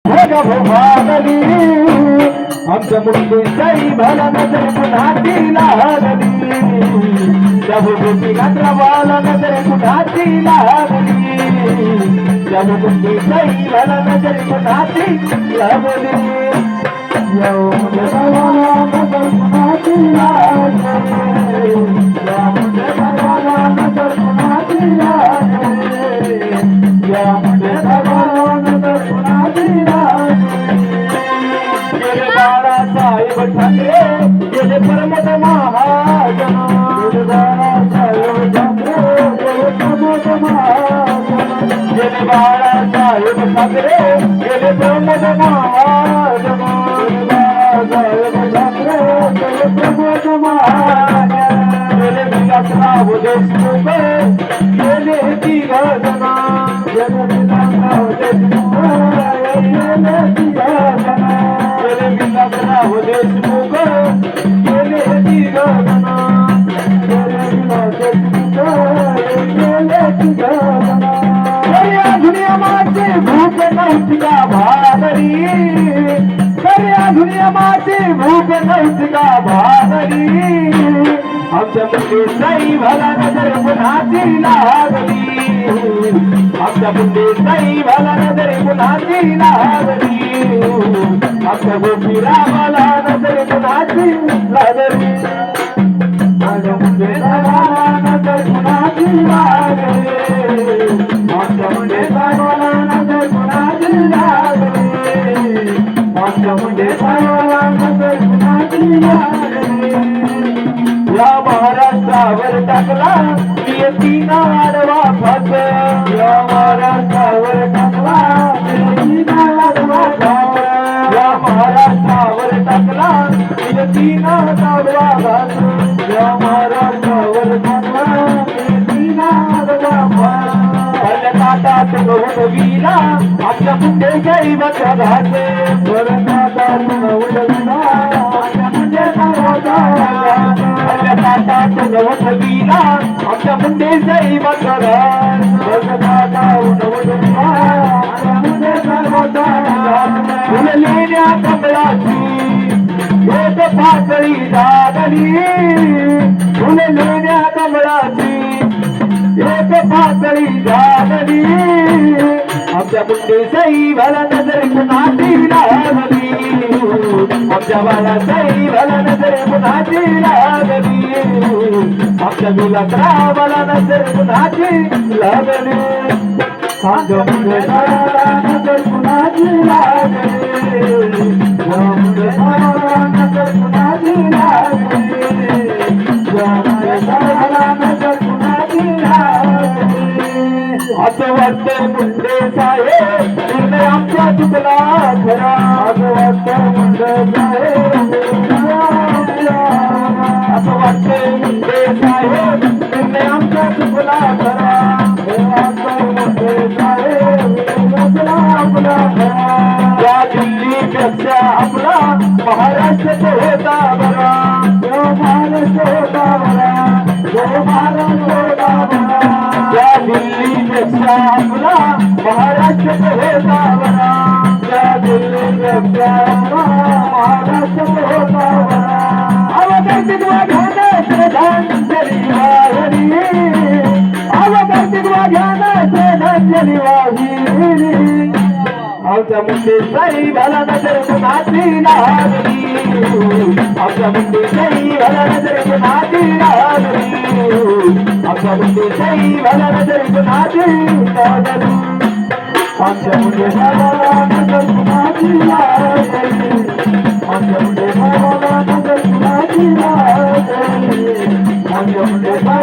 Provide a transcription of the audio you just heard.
भागली आमच्या मुंडीचाही भला नजर कुणाची लागली जब गोपी गात्रवाला नजर कुणाची लागली जब मुंडीचाही भला नजर कुणाची लागली भगवाना नजर कुणाची लागली भगवाना नजर कुणाची लागली भगवाना नजर कुणाची बाळासाहेब ठाकरे गेले प्रमोद महाजन बाळासाहेब ठाकरे गेले प्रमोद महाजन गेले बाळासाहेब ठाकरे गेले प्रमोद महाजन बाळासाहेब ठाकरे गेले प्रमोद महाजन गेले विलासराव देशमुख गेले तिघ जण गेले विलासराव देशमुख गेले तिघ जण विलासराव देशमुख गेले तिघ जण दुनियामाचे भूक नव्हती का भागरी खऱ्या दुनियामाचे भूक नव्हती का भागरी आमच्या मुंडीचाही भला नजर कुणाची लागली आमच्या मुंडीचाही भला नजर कुणाची लागली आमच्या गोपीरामाला नजर कुणाची लागली माझ्या मुंडीला नजर कुणाची लागली आमच्या मुंडीला नजर कुणाची लागली आमच्या मुंडीला नजर कुणाची लागली या महाराष्ट्रावर टाकला नियतीना आडवा फास या महाराष्ट्रावर टाकला नियतीना आडवा फास या महाराष्ट्रावर टाकला नियतीना आडवा फास या महाराष्ट्रावर टाकला नियतीना आडवा फास ताटात उडविला आपल्या मुंडेच्याही बचा घाते ताटात उडविला आपल्या मुंडेचा ताटात उडविला आपल्या मुंडेच्याही बचा घात फुललेल्या कमळाची एक पाकळी लागली फुललेल्या कमळाची एक पाकळी लागली आमच्या मुंडीचाही भला नजर कुणाची लागली आमच्या बाळाचाही भला नजर कुणाची लागली आमच्या विलासरावाला नजर कुणाची लागली आमच्या मुंडीला नजर कुणाची लागली नजर कुणाची लागली नजर कुणाची असं वाटतं मुंडे साहेब निर्णय आमचा चुकला खरा असं वाटतं मुंडे साहेब असं वाटतं मुंडे साहेब निर्णय आमचा चुकला खरा मुंडे साहेब आपला खरा या दिल्लीपेक्षा आपला महाराष्ट्र होता बरा महाराष्ट्र होता बरा महाराष्ट्र होता बरा या दिल्लीपेक्षा आपला महाराष्ट्र होता बरा या दिल्लीपेक्षा महाराष्ट्र होता बरा अवकार्तिक वाघ्याने श्रद्धांजली वाहिली अवकार्तिक वाघ्याने श्रद्धांजली वाहिली आमच्या मुंडीचाही भला नजर कुणाची लागली आमच्या मुंडीचाही भला नजर कुणाची लागली आमच्या मुंडीचाही भला नजर कुणाची लागली आमच्या मुंडीला नजर कुणाची लागली आमच्या मुंडीला नजर कुणाची लागली आमच्या मुंडीला